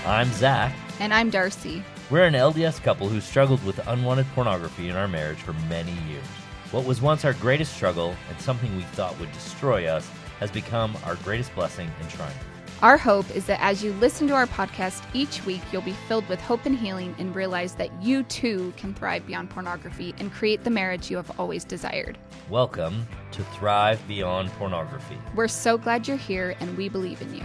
I'm Zach. And I'm Darcy. We're an LDS couple who struggled with unwanted pornography in our marriage for many years. What was once our greatest struggle and something we thought would destroy us has become our greatest blessing and triumph. Our hope is that as you listen to our podcast each week, you'll be filled with hope and healing and realize that you too can thrive beyond pornography and create the marriage you have always desired. Welcome to Thrive Beyond Pornography. We're so glad you're here and we believe in you.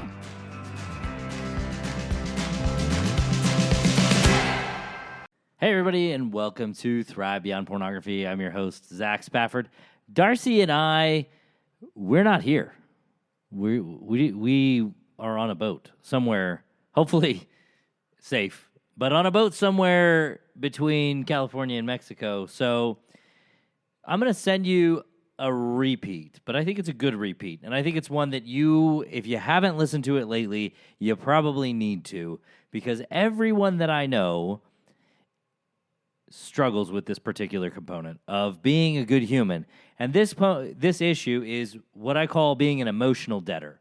Hey everybody, and welcome to Thrive Beyond Pornography. I'm your host, Zach Spafford. Darcy and we're not here. We are on a boat somewhere, hopefully safe, but on a boat somewhere between California and Mexico. So I'm going to send you a repeat, but I think it's a good repeat. And I think it's one that if you haven't listened to it lately, you probably need to, because everyone that I know struggles with this particular component of being a good human. And this issue is what I call being an emotional debtor.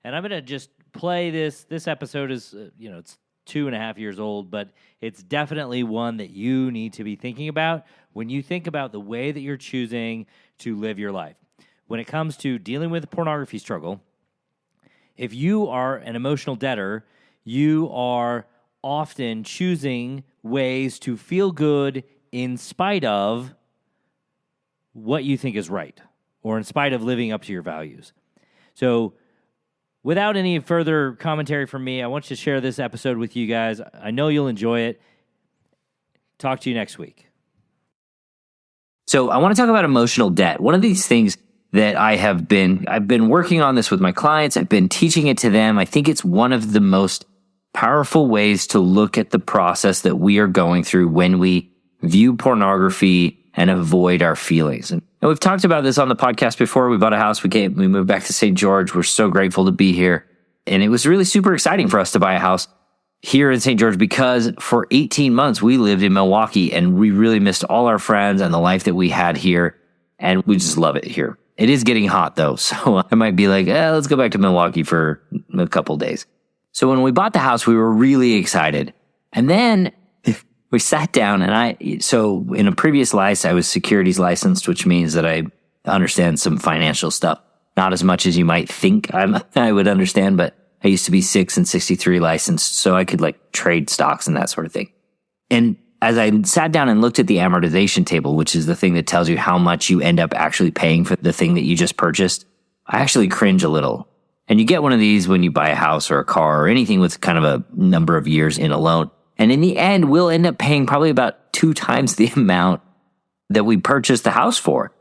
And I'm going to just play this. This episode is, it's 2.5 years old, but it's definitely one that you need to be thinking about when you think about the way that you're choosing to live your life. When it comes to dealing with the pornography struggle, if you are an emotional debtor, you are often choosing ways to feel good in spite of what you think is right, or in spite of living up to your values. So without any further commentary from me, I want you to share this episode with you guys. I know you'll enjoy it. Talk to you next week. So I want to talk about emotional debt. One of these things that I've been working on this with my clients. I've been teaching it to them. I think it's one of the most powerful ways to look at the process that we are going through when we view pornography and avoid our feelings. And we've talked about this on the podcast before. We bought a house. We moved back to St. George. We're so grateful to be here. And it was really super exciting for us to buy a house here in St. George because for 18 months we lived in Milwaukee and we really missed all our friends and the life that we had here. And we just love it here. It is getting hot though. So I might be like, let's go back to Milwaukee for a couple days. So when we bought the house, we were really excited. And then we sat down so in a previous life, I was securities licensed, which means that I understand some financial stuff. Not as much as you might think I would understand, but I used to be 6 and 63 licensed, so I could trade stocks and that sort of thing. And as I sat down and looked at the amortization table, which is the thing that tells you how much you end up actually paying for the thing that you just purchased, I actually cringe a little. And you get one of these when you buy a house or a car or anything with kind of a number of years in a loan. And in the end, we'll end up paying probably about 2 times the amount that we purchased the house for.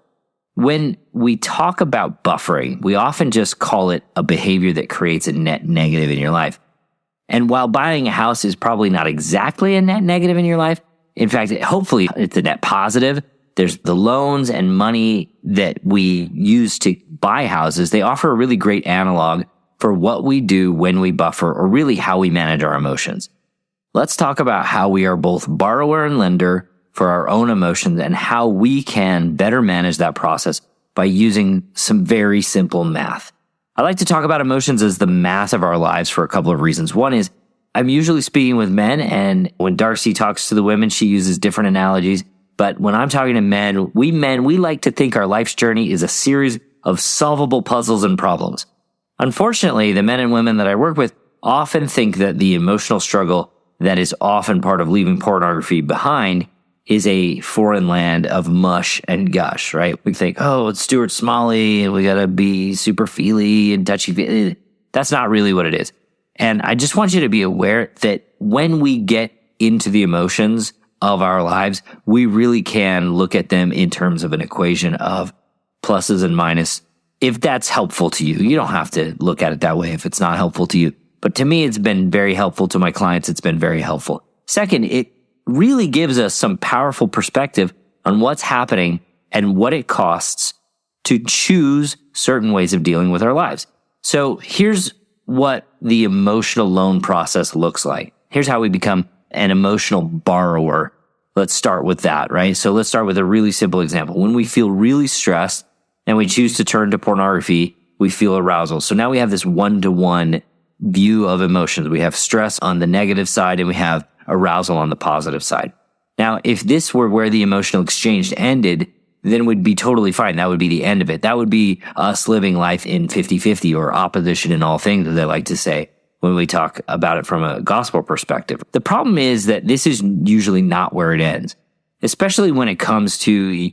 When we talk about buffering, we often just call it a behavior that creates a net negative in your life. And while buying a house is probably not exactly a net negative in your life, in fact, hopefully it's a net positive. There's the loans and money that we use to buy houses. They offer a really great analog for what we do when we buffer, or really how we manage our emotions. Let's talk about how we are both borrower and lender for our own emotions and how we can better manage that process by using some very simple math. I like to talk about emotions as the math of our lives for a couple of reasons. One is I'm usually speaking with men, and when Darcy talks to the women, she uses different analogies. But when I'm talking to men, we like to think our life's journey is a series of solvable puzzles and problems. Unfortunately, the men and women that I work with often think that the emotional struggle that is often part of leaving pornography behind is a foreign land of mush and gush, right? We think, it's Stuart Smalley and we gotta be super feely and touchy-feely. That's not really what it is. And I just want you to be aware that when we get into the emotions of our lives, we really can look at them in terms of an equation of pluses and minuses. If that's helpful to you, you don't have to look at it that way if it's not helpful to you. But to me, it's been very helpful. To my clients, it's been very helpful. Second, it really gives us some powerful perspective on what's happening and what it costs to choose certain ways of dealing with our lives. So here's what the emotional loan process looks like. Here's how we become an emotional borrower. Let's start with that, right? So let's start with a really simple example. When we feel really stressed and we choose to turn to pornography, we feel arousal. So now we have this one-to-one view of emotions. We have stress on the negative side and we have arousal on the positive side. Now, if this were where the emotional exchange ended, then we'd be totally fine. That would be the end of it. That would be us living life in 50-50 or opposition in all things, as I like to say when we talk about it from a gospel perspective. The problem is that this is usually not where it ends, especially when it comes to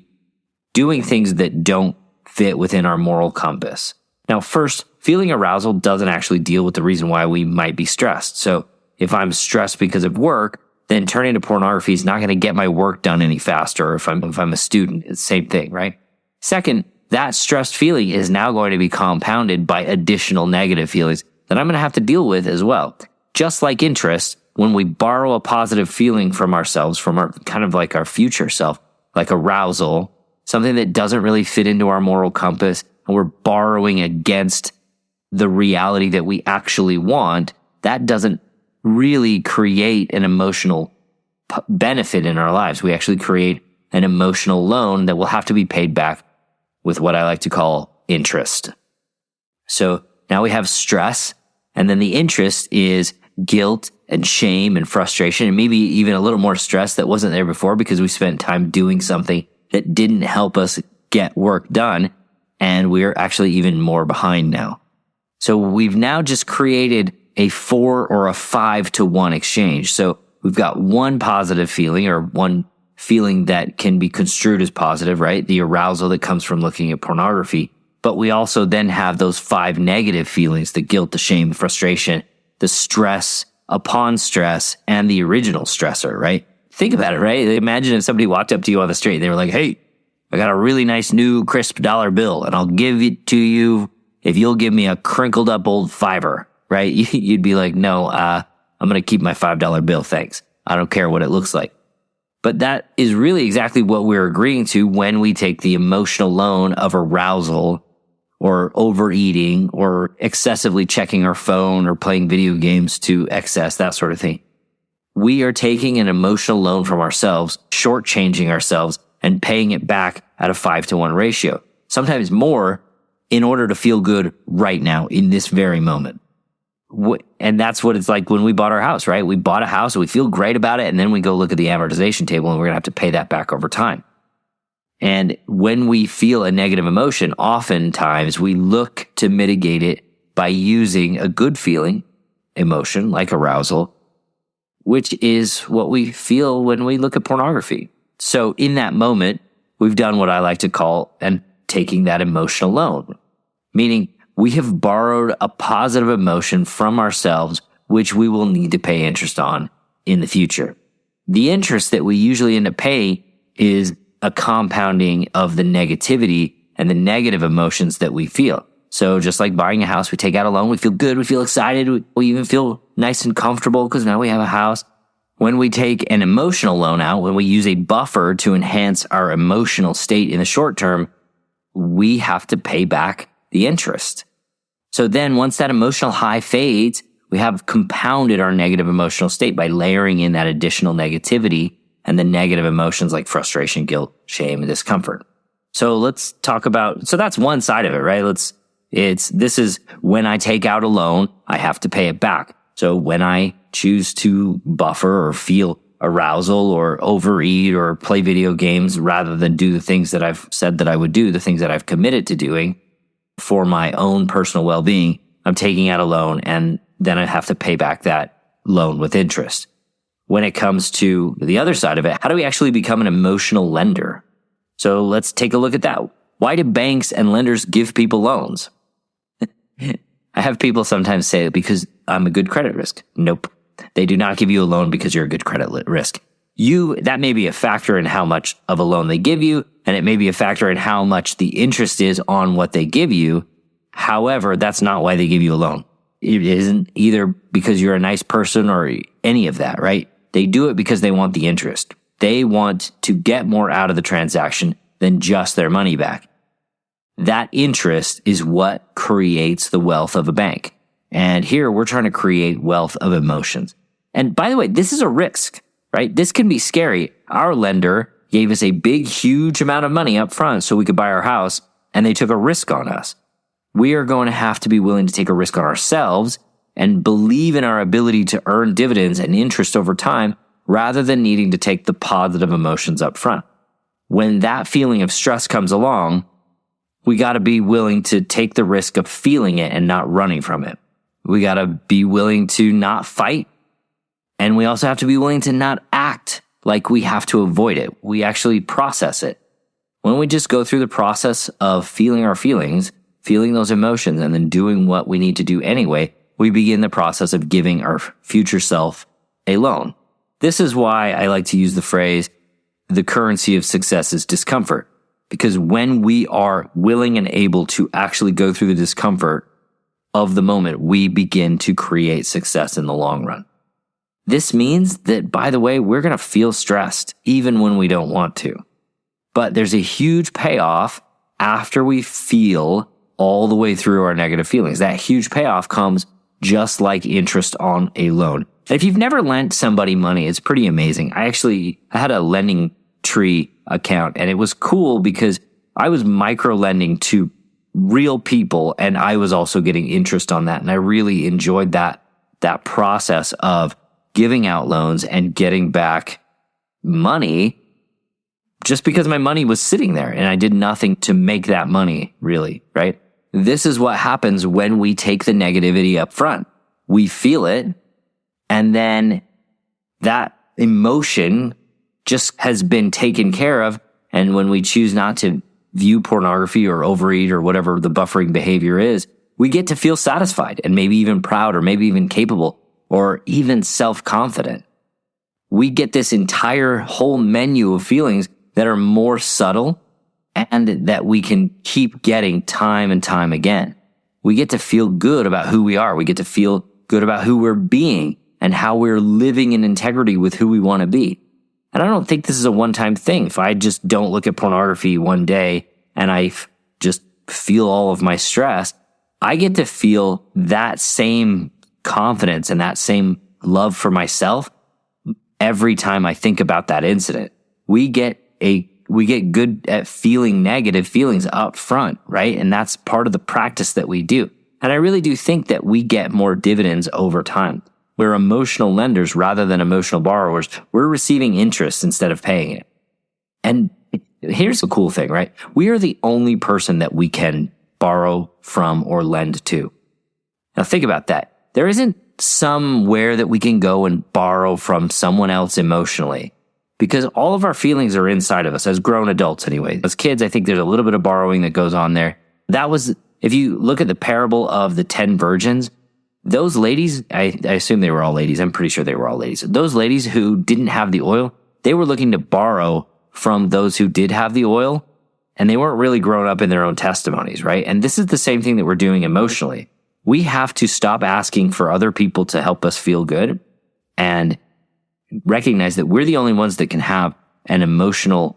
doing things that don't fit within our moral compass. Now, first, feeling arousal doesn't actually deal with the reason why we might be stressed. So if I'm stressed because of work, then turning to pornography is not going to get my work done any faster. Or if I'm a student, it's the same thing, right? Second, that stressed feeling is now going to be compounded by additional negative feelings that I'm going to have to deal with as well. Just like interest, when we borrow a positive feeling from ourselves, from our kind of like our future self, like arousal, something that doesn't really fit into our moral compass, and we're borrowing against the reality that we actually want, that doesn't really create an emotional benefit in our lives. We actually create an emotional loan that will have to be paid back with what I like to call interest. So now we have stress, and then the interest is guilt and shame and frustration, and maybe even a little more stress that wasn't there before because we spent time doing something that didn't help us get work done, and we're actually even more behind now. So we've now just created a 4 or a 5-to-1 exchange. So we've got one positive feeling or one feeling that can be construed as positive, right? The arousal that comes from looking at pornography. But we also then have those 5 negative feelings, the guilt, the shame, the frustration, the stress upon stress, and the original stressor, right? Think about it, right? Imagine if somebody walked up to you on the street and they were like, hey, I got a really nice new crisp dollar bill and I'll give it to you if you'll give me a crinkled up old fiver, right? You'd be like, no, I'm going to keep my $5 bill. Thanks. I don't care what it looks like. But that is really exactly what we're agreeing to when we take the emotional loan of arousal or overeating or excessively checking our phone or playing video games to excess, that sort of thing. We are taking an emotional loan from ourselves, shortchanging ourselves, and paying it back at a 5-to-1 ratio, sometimes more, in order to feel good right now in this very moment. And that's what it's like when we bought our house, right? We bought a house, we feel great about it, and then we go look at the amortization table and we're going to have to pay that back over time. And when we feel a negative emotion, oftentimes we look to mitigate it by using a good feeling emotion like arousal, which is what we feel when we look at pornography. So in that moment, we've done what I like to call and taking that emotional loan, meaning we have borrowed a positive emotion from ourselves, which we will need to pay interest on in the future. The interest that we usually end up paying is a compounding of the negativity and the negative emotions that we feel. So just like buying a house, we take out a loan, we feel good, we feel excited, we even feel nice and comfortable because now we have a house. When we take an emotional loan out, when we use a buffer to enhance our emotional state in the short term, we have to pay back the interest. So then once that emotional high fades, we have compounded our negative emotional state by layering in that additional negativity and the negative emotions like frustration, guilt, shame, and discomfort. So let's talk about, so that's one side of it, right? This is when I take out a loan, I have to pay it back. So when I choose to buffer or feel arousal or overeat or play video games rather than do the things that I've said that I would do, the things that I've committed to doing for my own personal well-being, I'm taking out a loan and then I have to pay back that loan with interest. When it comes to the other side of it, how do we actually become an emotional lender? So let's take a look at that. Why do banks and lenders give people loans? I have people sometimes say, because I'm a good credit risk. Nope. They do not give you a loan because you're a good credit risk. That may be a factor in how much of a loan they give you, and it may be a factor in how much the interest is on what they give you. However, that's not why they give you a loan. It isn't either because you're a nice person or any of that, right? They do it because they want the interest. They want to get more out of the transaction than just their money back. That interest is what creates the wealth of a bank. And here we're trying to create wealth of emotions. And by the way, this is a risk, right? This can be scary. Our lender gave us a big, huge amount of money up front so we could buy our house, and they took a risk on us. We are going to have to be willing to take a risk on ourselves and believe in our ability to earn dividends and interest over time rather than needing to take the positive emotions up front. When that feeling of stress comes along, we got to be willing to take the risk of feeling it and not running from it. We got to be willing to not fight. And we also have to be willing to not act like we have to avoid it. We actually process it. When we just go through the process of feeling our feelings, feeling those emotions, and then doing what we need to do anyway, we begin the process of giving our future self a loan. This is why I like to use the phrase, the currency of success is discomfort. Because when we are willing and able to actually go through the discomfort of the moment, we begin to create success in the long run. This means that, by the way, we're going to feel stressed even when we don't want to. But there's a huge payoff after we feel all the way through our negative feelings. That huge payoff comes just like interest on a loan. If you've never lent somebody money, it's pretty amazing. I had a lending tree account, and it was cool because I was micro lending to real people, and I was also getting interest on that. And I really enjoyed that process of giving out loans and getting back money just because my money was sitting there and I did nothing to make that money, really, right? This is what happens when we take the negativity up front. We feel it, and then that emotion just has been taken care of. And when we choose not to view pornography or overeat or whatever the buffering behavior is, we get to feel satisfied and maybe even proud or maybe even capable or even self-confident. We get this entire whole menu of feelings that are more subtle and that we can keep getting time and time again. We get to feel good about who we are. We get to feel good about who we're being and how we're living in integrity with who we want to be. And I don't think this is a one-time thing. If I just don't look at pornography one day and I just feel all of my stress, I get to feel that same confidence and that same love for myself every time I think about that incident. We get good at feeling negative feelings up front, right? And that's part of the practice that we do. And I really do think that we get more dividends over time. We're emotional lenders rather than emotional borrowers. We're receiving interest instead of paying it. And here's the cool thing, right? We are the only person that we can borrow from or lend to. Now think about that. There isn't somewhere that we can go and borrow from someone else emotionally, because all of our feelings are inside of us as grown adults anyway. As kids, I think there's a little bit of borrowing that goes on there. That was, if you look at the parable of the 10 virgins, those ladies, I assume they were all ladies. I'm pretty sure they were all ladies. Those ladies who didn't have the oil, they were looking to borrow from those who did have the oil, and they weren't really grown up in their own testimonies, right? And this is the same thing that we're doing emotionally. We have to stop asking for other people to help us feel good and recognize that we're the only ones that can have an emotional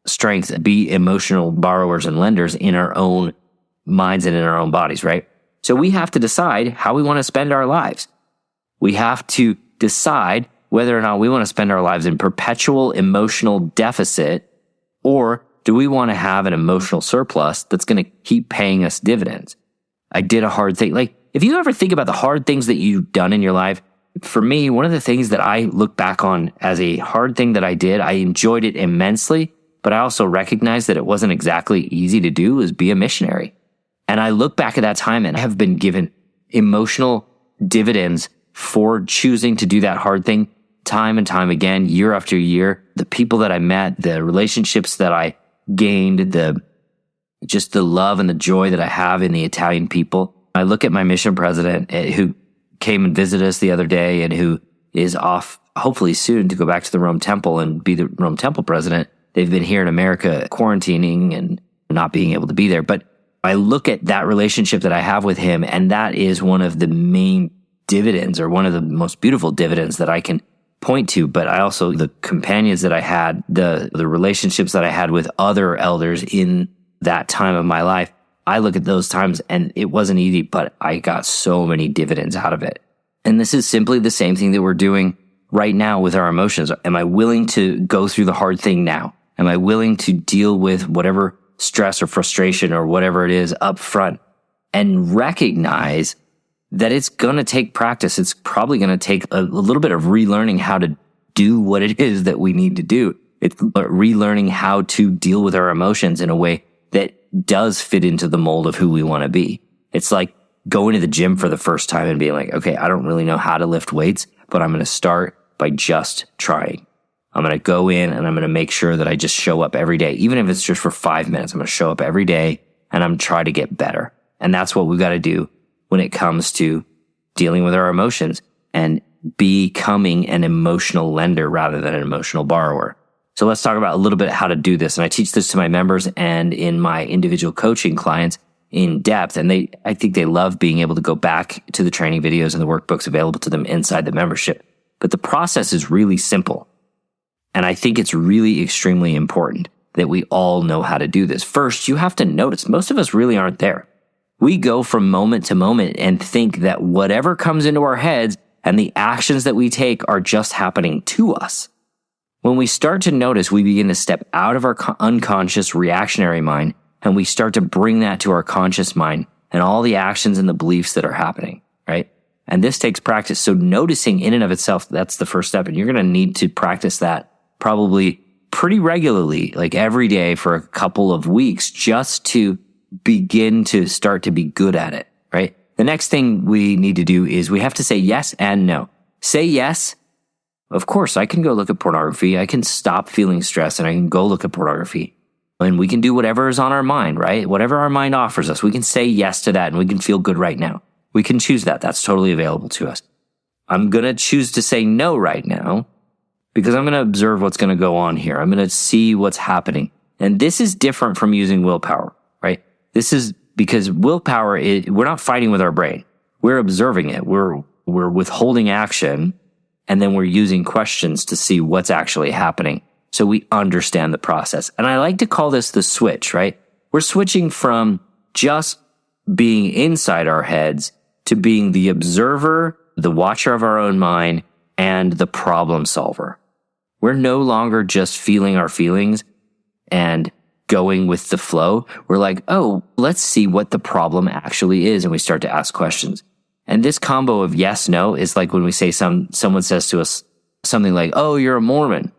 strength, be emotional borrowers and lenders in our own minds and in our own bodies, right? So we have to decide how we want to spend our lives. We have to decide whether or not we want to spend our lives in perpetual emotional deficit, or do we want to have an emotional surplus that's going to keep paying us dividends? I did a hard thing. Like, if you ever think about the hard things that you've done in your life, for me, one of the things that I look back on as a hard thing that I did, I enjoyed it immensely, but I also recognized that it wasn't exactly easy to do, is be a missionary. And I look back at that time and I have been given emotional dividends for choosing to do that hard thing time and time again, year after year. The people that I met, the relationships that I gained, just the love and the joy that I have in the Italian people. I look at my mission president who came and visited us the other day and who is off hopefully soon to go back to the Rome Temple and be the Rome Temple president. They've been here in America quarantining and not being able to be there. But I look at that relationship that I have with him, and that is one of the main dividends, or one of the most beautiful dividends that I can point to. But I also, the companions that I had, the relationships that I had with other elders in that time of my life, I look at those times and it wasn't easy, but I got so many dividends out of it. And this is simply the same thing that we're doing right now with our emotions. Am I willing to go through the hard thing now? Am I willing to deal with whatever stress or frustration or whatever it is up front and recognize that it's going to take practice. It's probably going to take a little bit of relearning how to do what it is that we need to do. It's relearning how to deal with our emotions in a way that does fit into the mold of who we want to be. It's like going to the gym for the first time and being like, okay, I don't really know how to lift weights, but I'm going to start by just trying. I'm going to go in and I'm going to make sure that I just show up every day. Even if it's just for 5 minutes, I'm going to show up every day and I'm trying to get better. And that's what we've got to do when it comes to dealing with our emotions and becoming an emotional lender rather than an emotional borrower. So let's talk about a little bit how to do this. And I teach this to my members and in my individual coaching clients in depth. And I think they love being able to go back to the training videos and the workbooks available to them inside the membership. But the process is really simple. And I think it's really extremely important that we all know how to do this. First, you have to notice most of us really aren't there. We go from moment to moment and think that whatever comes into our heads and the actions that we take are just happening to us. When we start to notice, we begin to step out of our unconscious reactionary mind and we start to bring that to our conscious mind and all the actions and the beliefs that are happening, right? And this takes practice. So noticing in and of itself, that's the first step. And you're going to need to practice that probably pretty regularly, like every day for a couple of weeks, just to begin to start to be good at it, right? The next thing we need to do is we have to say yes and no. Say yes. Of course, I can go look at pornography. I can stop feeling stressed and I can go look at pornography. And we can do whatever is on our mind, right? Whatever our mind offers us, we can say yes to that and we can feel good right now. We can choose that. That's totally available to us. I'm going to choose to say no right now because I'm going to observe what's going to go on here. I'm going to see what's happening. And this is different from using willpower, right? This is because willpower, we're not fighting with our brain. We're observing it. We're withholding action and then we're using questions to see what's actually happening so we understand the process. And I like to call this the switch, right? We're switching from just being inside our heads to being the observer, the watcher of our own mind, and the problem solver. We're no longer just feeling our feelings and going with the flow. We're like, oh, let's see what the problem actually is. And we start to ask questions. And this combo of yes, no is like when we say someone says to us something like, oh, you're a Mormon.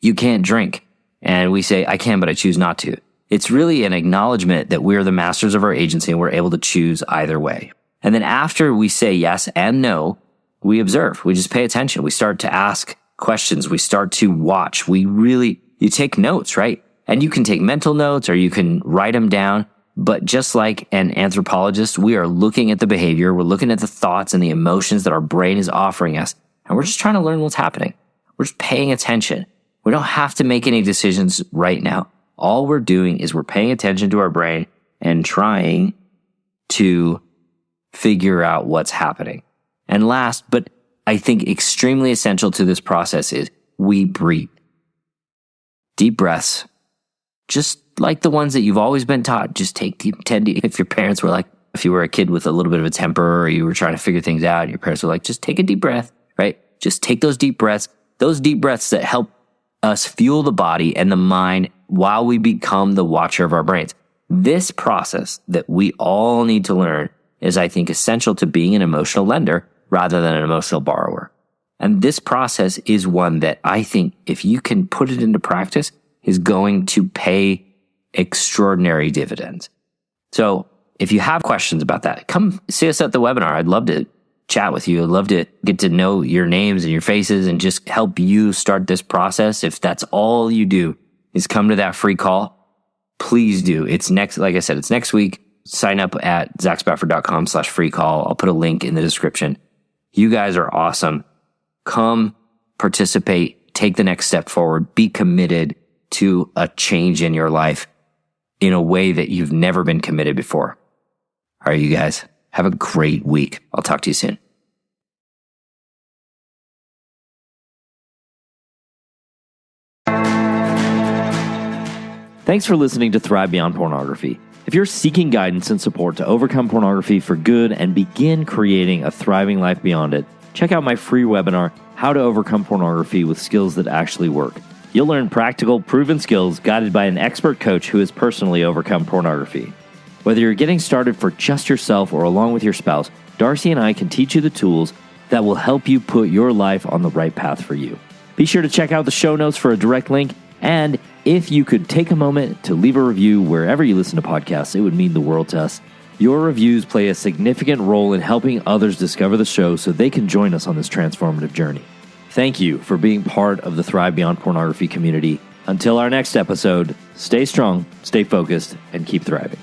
You can't drink. And we say, I can, but I choose not to. It's really an acknowledgement that we're the masters of our agency and we're able to choose either way. And then after we say yes and no, we observe. We just pay attention. We start to ask questions. We start to watch. You take notes, right? And you can take mental notes or you can write them down. But just like an anthropologist, we are looking at the behavior. We're looking at the thoughts and the emotions that our brain is offering us. And we're just trying to learn what's happening. We're just paying attention. We don't have to make any decisions right now. All we're doing is we're paying attention to our brain and trying to figure out what's happening. And last, but I think extremely essential to this process is we breathe. Deep breaths, just like the ones that you've always been taught. Just take if your parents were like, if you were a kid with a little bit of a temper or you were trying to figure things out, your parents were like, just take a deep breath, right? Just take those deep breaths that help us fuel the body and the mind while we become the watcher of our brains. This process that we all need to learn is, I think, essential to being an emotional lender rather than an emotional borrower. And this process is one that I think if you can put it into practice is going to pay extraordinary dividends. So if you have questions about that, come see us at the webinar. I'd love to chat with you. I'd love to get to know your names and your faces and just help you start this process. If that's all you do is come to that free call, please do. Like I said, it's next week. Sign up at zachspafford.com/free call. I'll put a link in the description. You guys are awesome. Come participate, take the next step forward, be committed to a change in your life in a way that you've never been committed before. All right, you guys, have a great week. I'll talk to you soon. Thanks for listening to Thrive Beyond Pornography. If you're seeking guidance and support to overcome pornography for good and begin creating a thriving life beyond it, check out my free webinar, How to Overcome Pornography with Skills That Actually Work. You'll learn practical, proven skills guided by an expert coach who has personally overcome pornography. Whether you're getting started for just yourself or along with your spouse, Darcy and I can teach you the tools that will help you put your life on the right path for you. Be sure to check out the show notes for a direct link, and if you could take a moment to leave a review wherever you listen to podcasts, it would mean the world to us. Your reviews play a significant role in helping others discover the show so they can join us on this transformative journey. Thank you for being part of the Thrive Beyond Pornography community. Until our next episode, stay strong, stay focused, and keep thriving.